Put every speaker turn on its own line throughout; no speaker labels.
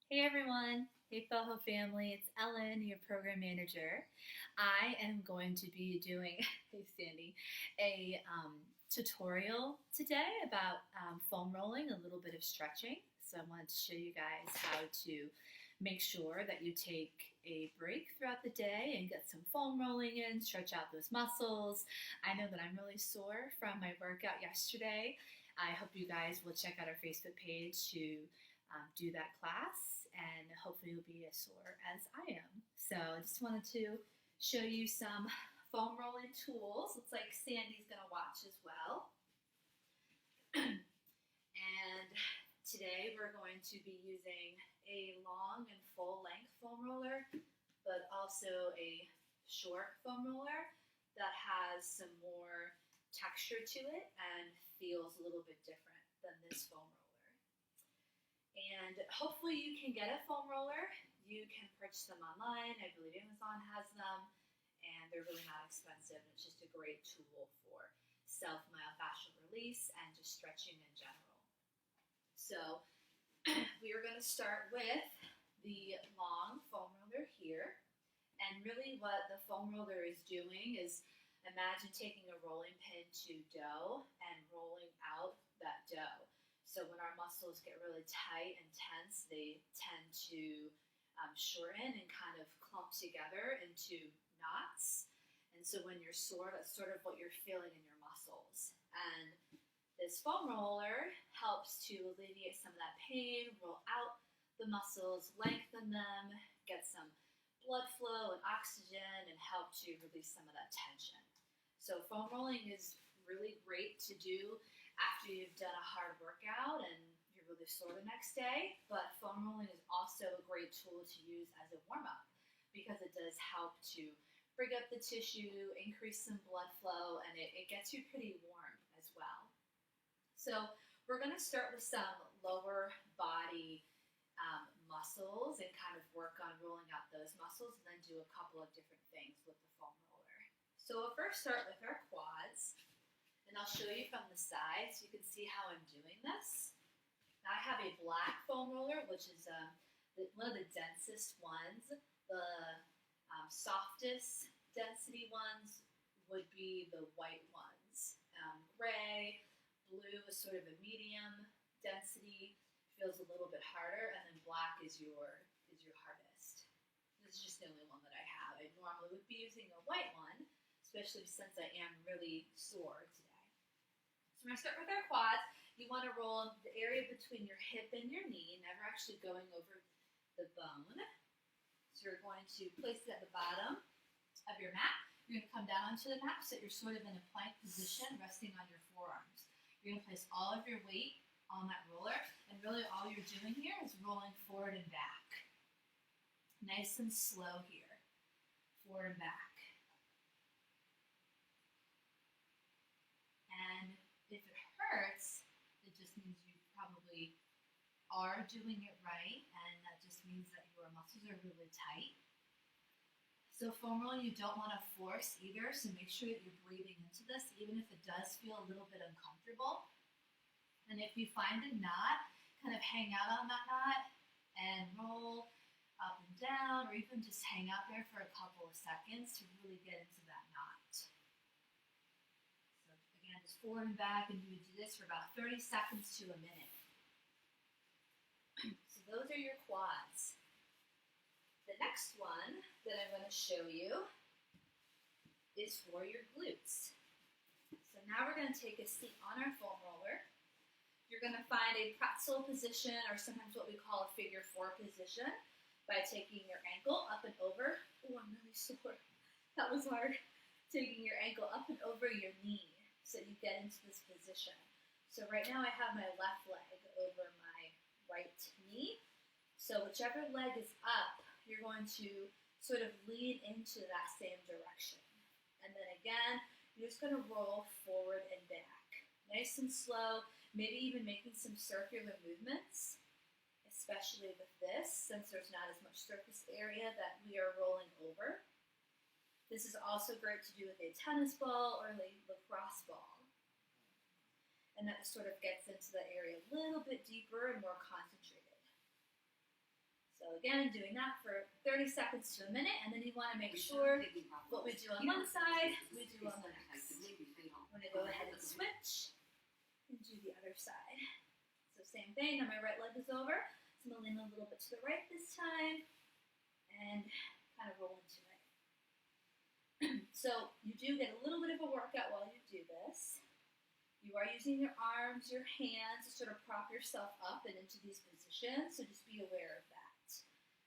Hey everyone, hey Fellow family, it's Ellen, your program manager. I am going to be doing, hey Sandy, a tutorial today about foam rolling, a little bit of stretching. So I wanted to show you guys how to make sure that you take a break throughout the day and get some foam rolling in, stretch out those muscles. I know that I'm really sore from my workout yesterday. I hope you guys will check out our Facebook page to do that class, and hopefully you'll be as sore as I am. So I just wanted to show you some foam rolling tools. Looks like Sandy's gonna watch as well. And today we're going to be using a long and full length foam roller, but also a short foam roller that has some more texture to it and feels a little bit different than this foam roller. And hopefully you can get a foam roller. You can purchase them online. I believe Amazon has them, and they're really not expensive. It's just a great tool for self-myofascial release and just stretching in general. So we are going to start with the long foam roller here. And really what the foam roller is doing is imagine taking a rolling pin to dough and rolling out that dough. So when our muscles get really tight and tense, they tend to shorten and kind of clump together into knots. And so when you're sore, that's sort of what you're feeling in your muscles. And this foam roller helps to alleviate some of that pain, roll out the muscles, lengthen them, get some blood flow and oxygen, and help to release some of that tension. So foam rolling is really great to do after you've done a hard workout and you're really sore the next day, but foam rolling is also a great tool to use as a warm-up because it does help to bring up the tissue, increase some blood flow, and it gets you pretty warm as well. So we're going to start with some lower body muscles and kind of work on rolling out those muscles, and then do a couple of different things with the foam roller. So we'll first start with our quads, and I'll show you from the side so you can see how I'm doing this. Now I have a black foam roller, which is one of the densest ones. The softest density ones would be the white ones. Gray, blue is sort of a medium density, feels a little bit harder, and then black is your hardest. This is just the only one that I have. I normally would be using a white one, especially since I am really sore today. So we're going to start with our quads. You want to roll the area between your hip and your knee, never actually going over the bone. So you're going to place it at the bottom of your mat. You're going to come down onto the mat so that you're sort of in a plank position, resting on your forearms. You're going to place all of your weight on that roller, and really all you're doing here is rolling forward and back. Nice and slow here, forward and back. And if it hurts, it just means you probably are doing it right, and that just means that your muscles are really tight. So foam rolling, you don't want to force either, so make sure that you're breathing into this, even if it does feel a little bit uncomfortable. And if you find a knot, kind of hang out on that knot and roll up and down, or even just hang out there for a couple of seconds to really get into that knot. So again, just forward and back, and you would do this for about 30 seconds to a minute. So those are your quads. The next one that I'm going to show you is for your glutes. So now we're going to take a seat on our foam roller. You're going to find a pretzel position, or sometimes what we call a figure 4 position, by taking your ankle up and over. Oh, I'm really sore. That was hard. Taking your ankle up and over your knee so you get into this position. So right now I have my left leg over my right knee. So whichever leg is up, you're going to sort of lean into that same direction. And then again, you're just going to roll forward and back. Nice and slow. Maybe even making some circular movements, especially with this, since there's not as much surface area that we are rolling over. This is also great to do with a tennis ball or a lacrosse ball. And that sort of gets into the area a little bit deeper and more concentrated. So again, doing that for 30 seconds to a minute, and then you want to make sure what we do on one side, we do on the next. I'm going to go ahead and switch and do the other side. So same thing, now my right leg is over. So I'm going to lean a little bit to the right this time and kind of roll into it. So you do get a little bit of a workout while you do this. You are using your arms, your hands to sort of prop yourself up and into these positions, so just be aware of that.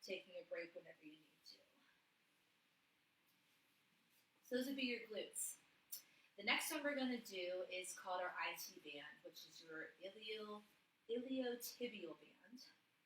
Taking a break whenever you need to. So those would be your glutes. The next one we're going to do is called our IT band, which is your iliotibial band,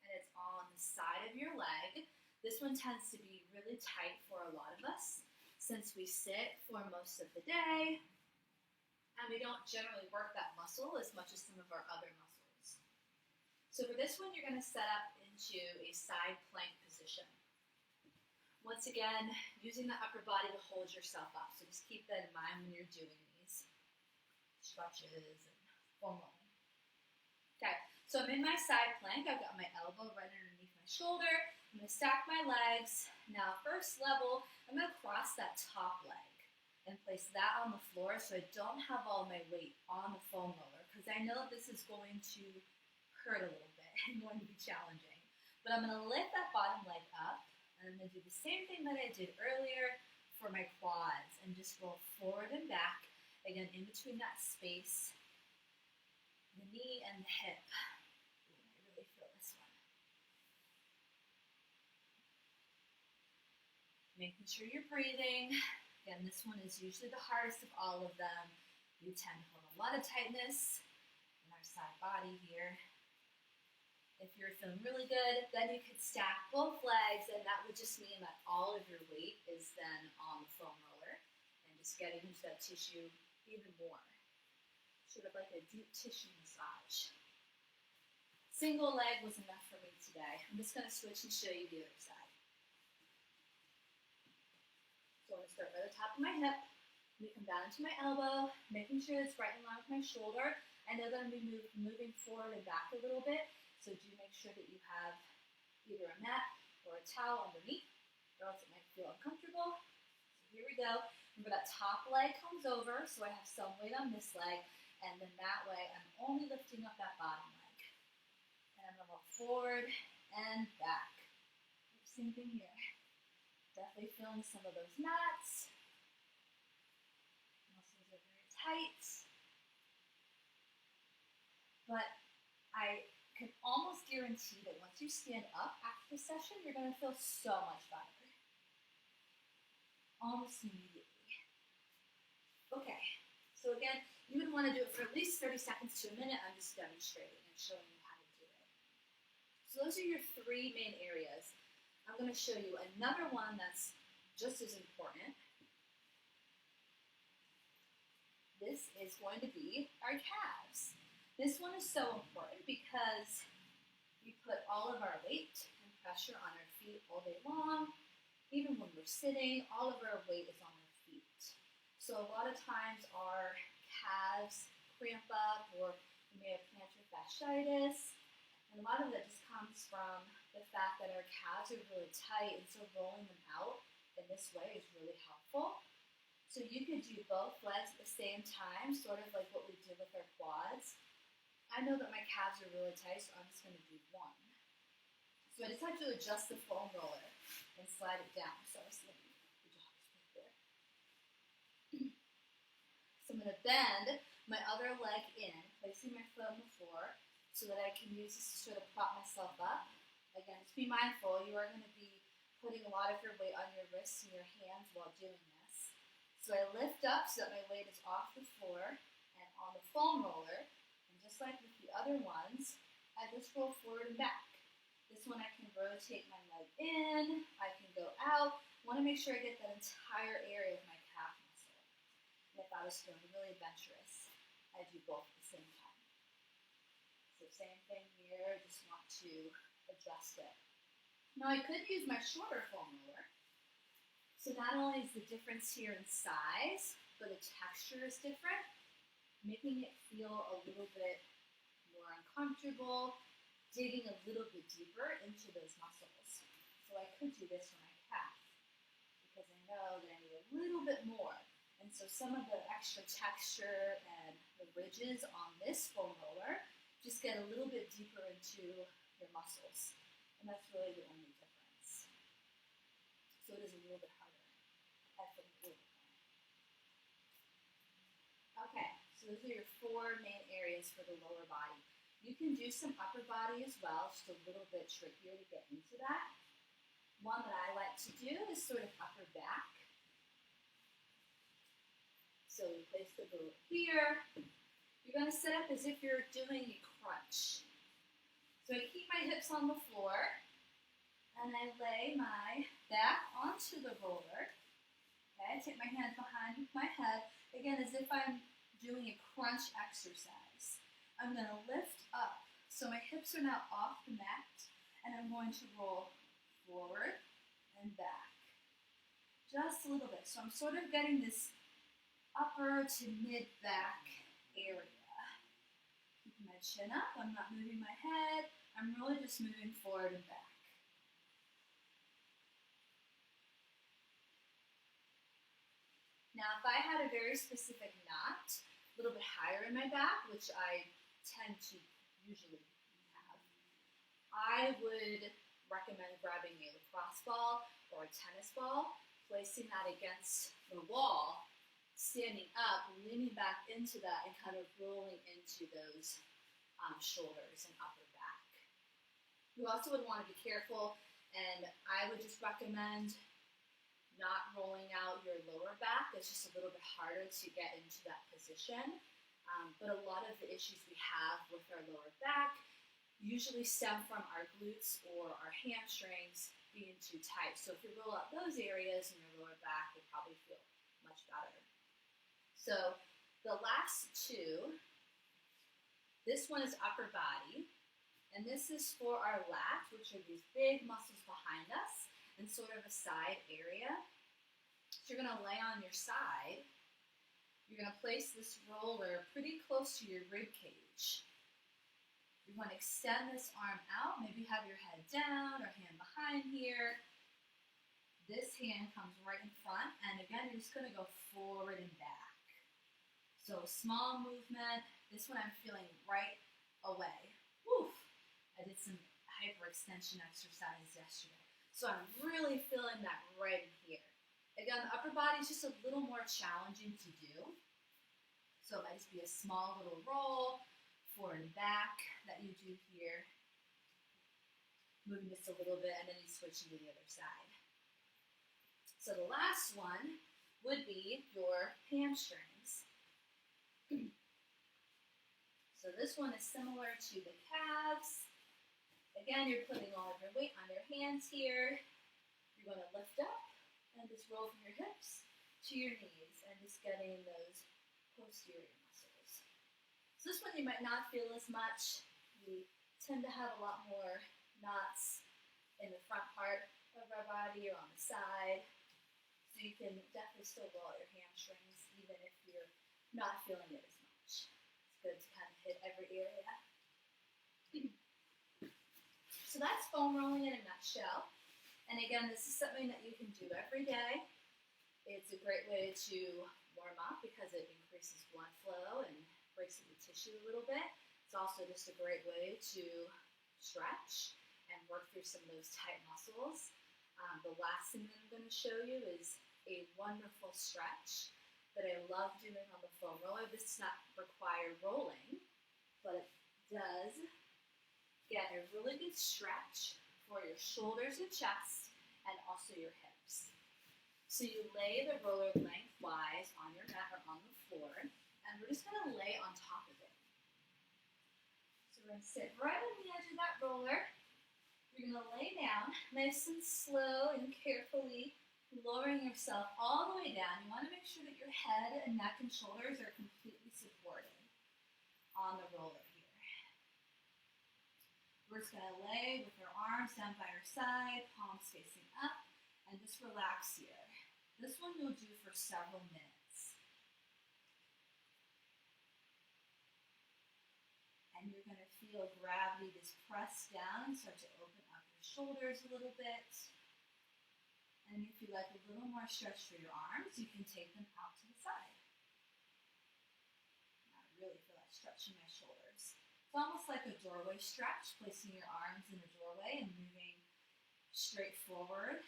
and it's on the side of your leg. This one tends to be really tight for a lot of us since we sit for most of the day, and we don't generally work that muscle as much as some of our other muscles. So for this one, you're going to set up into a side plank position. Once again, using the upper body to hold yourself up. So just keep that in mind when you're doing these stretches and foam rolling. Okay, so I'm in my side plank. I've got my elbow right underneath my shoulder. I'm going to stack my legs. Now, first level, I'm going to cross that top leg and place that on the floor so I don't have all my weight on the foam roller, because I know this is going to hurt a little bit and going to be challenging. But I'm going to lift that bottom leg up, and I'm going to do the same thing that I did earlier for my quads and just roll forward and back, again, in between that space, the knee and the hip. Ooh, I really feel this one. Making sure you're breathing. Again, this one is usually the hardest of all of them. We tend to hold a lot of tightness in our side body here. If you're feeling really good, then you could stack both legs, and that would just mean that all of your weight is then on the foam roller and just getting into that tissue even more. Sort of like a deep tissue massage. Single leg was enough for me today. I'm just going to switch and show you the other side. So I'm going to start by the top of my hip. We come down into my elbow, making sure it's right in line with my shoulder. I know that I'm going to be moving forward and back a little bit, so do make sure that you have either a mat or a towel underneath, or else it might feel uncomfortable. So here we go. Remember that top leg comes over, so I have some weight on this leg, and then that way I'm only lifting up that bottom leg. And I'm going to roll forward and back. Same thing here. Definitely feeling some of those knots. Muscles are very tight. But I can almost guarantee that once you stand up after the session, you're going to feel so much better. Almost immediately. Okay, so again, you would want to do it for at least 30 seconds to a minute. I'm just demonstrating and showing you how to do it. So those are your three main areas. I'm going to show you another one that's just as important. This is going to be our calves. This one is so important because we put all of our weight and pressure on our feet all day long. Even when we're sitting, all of our weight is on our feet. So a lot of times our calves cramp up, or we may have plantar fasciitis. And a lot of that just comes from the fact that our calves are really tight, and so rolling them out in this way is really helpful. So you could do both legs at the same time, sort of like what we did with our quads. I know that my calves are really tight, so I'm just going to do one. So I just have to adjust the foam roller and slide it down. So I was going to do the job right there. So I'm going to bend my other leg in, placing my foot on the floor so that I can use this to sort of prop myself up. Again, just be mindful, you are going to be putting a lot of your weight on your wrists and your hands while doing this. So I lift up so that my weight is off the floor and on the foam roller. And just like with the other ones, I just roll forward and back. This one I can rotate my leg in, I can go out. I want to make sure I get that entire area of my calf muscle. And if I was feeling really adventurous, I do both at the same time. So same thing here, just want to adjust it. Now I could use my shorter foam roller. So not only is the difference here in size, but the texture is different, making it feel a little bit more uncomfortable. digging a little bit deeper into those muscles. So I could do this for my calf because I know that I need a little bit more. And so some of the extra texture and the ridges on this foam roller just get a little bit deeper into your muscles. And that's really the only difference. So it is a little bit harder. I feel a little bit more. Okay, so those are your 4 main areas for the lower body. You can do some upper body as well, just a little bit trickier to get into that. One that I like to do is sort of upper back. So you place the roller here. You're going to set up as if you're doing a crunch. So I keep my hips on the floor, and I lay my back onto the roller. Okay, I take my hands behind my head, again as if I'm doing a crunch exercise. I'm going to lift up. So my hips are now off the mat, and I'm going to roll forward and back. Just a little bit. So I'm sort of getting this upper to mid-back area. Keeping my chin up. I'm not moving my head. I'm really just moving forward and back. Now, if I had a very specific knot, a little bit higher in my back, which I tend to usually have, I would recommend grabbing a lacrosse ball or a tennis ball, placing that against the wall, standing up, leaning back into that, and kind of rolling into those shoulders and upper back. You also would want to be careful, and I would just recommend not rolling out your lower back. It's just a little bit harder to get into that position. But a lot of the issues we have with our lower back usually stem from our glutes or our hamstrings being too tight. So if you roll out those areas in your lower back, you'll probably feel much better. So the last 2, this one is upper body, and this is for our lats, which are these big muscles behind us and sort of a side area. So you're going to lay on your side. You're going to place this roller pretty close to your rib cage. You're going to extend this arm out, maybe have your head down or hand behind here. This hand comes right in front, and again, you're just going to go forward and back. So small movement. This one I'm feeling right away. Woof! I did some hyperextension exercise yesterday. So I'm really feeling that right in here. Again, the upper body is just a little more challenging to do. So it might just be a small little roll, forward and back that you do here. Moving just a little bit, and then you switch to the other side. So the last one would be your hamstrings. So this one is similar to the calves. Again, you're putting all of your weight on your hands here. You're going to lift up and just roll from your hips to your knees and just getting those posterior muscles. So this one you might not feel as much. We tend to have a lot more knots in the front part of our body or on the side. So you can definitely still roll out your hamstrings even if you're not feeling it as much. It's good to kind of hit every area. So that's foam rolling in a nutshell. And again, this is something that you can do every day. It's a great way to warm up because it increases blood flow and breaks up the tissue a little bit. It's also just a great way to stretch and work through some of those tight muscles. The last thing that I'm going to show you is a wonderful stretch that I love doing on the foam roller. This does not require rolling, but it does get a really good stretch for your shoulders and chest and also your hips. So you lay the roller lengthwise on your mat or on the floor, and we're just going to lay on top of it. So we're going to sit right on the edge of that roller. You're going to lay down nice and slow and carefully, lowering yourself all the way down. You want to make sure that your head and neck and shoulders are completely supported on the roller here. We're just going to lay with our arms down by our side, palms facing up, and just relax here. This one you'll do for several minutes. And you're going to feel gravity is press down and start to open up your shoulders a little bit. And if you like a little more stretch for your arms, you can take them out to the side. I really feel like stretching my shoulders. It's almost like a doorway stretch, placing your arms in the doorway and moving straight forward,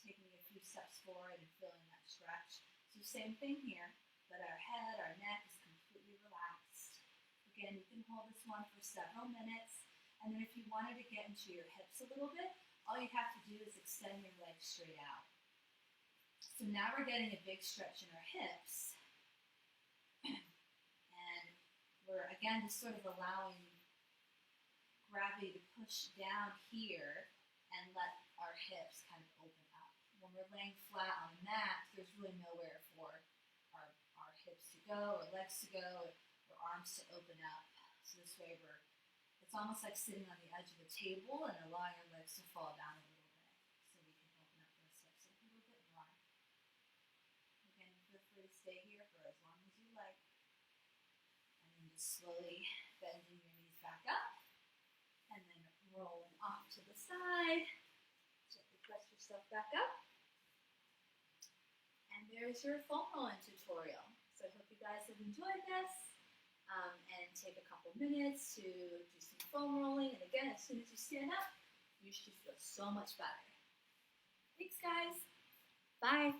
taking a few steps forward and feeling that stretch. So same thing here, but our head, our neck is completely relaxed. Again, you can hold this one for several minutes, and then if you wanted to get into your hips a little bit, all you have to do is extend your legs straight out. So now we're getting a big stretch in our hips, and we're again just sort of allowing gravity to push down here and let our hips kind of open up. When we're laying flat on a mat, there's really nowhere for our hips to go, or legs to go, or arms to open up. So this way it's almost like sitting on the edge of a table and allowing your legs to fall down a little bit. So we can open up those hips a little bit more. Again, feel free to stay here for as long as you like. And then just slowly bending your knees back up. And then rolling off to the side. Gently press yourself back up. And there's your foam rolling tutorial. So I hope you guys have enjoyed this. And take a couple minutes to do some foam rolling. And again, as soon as you stand up, you should feel so much better. Thanks, guys. Bye.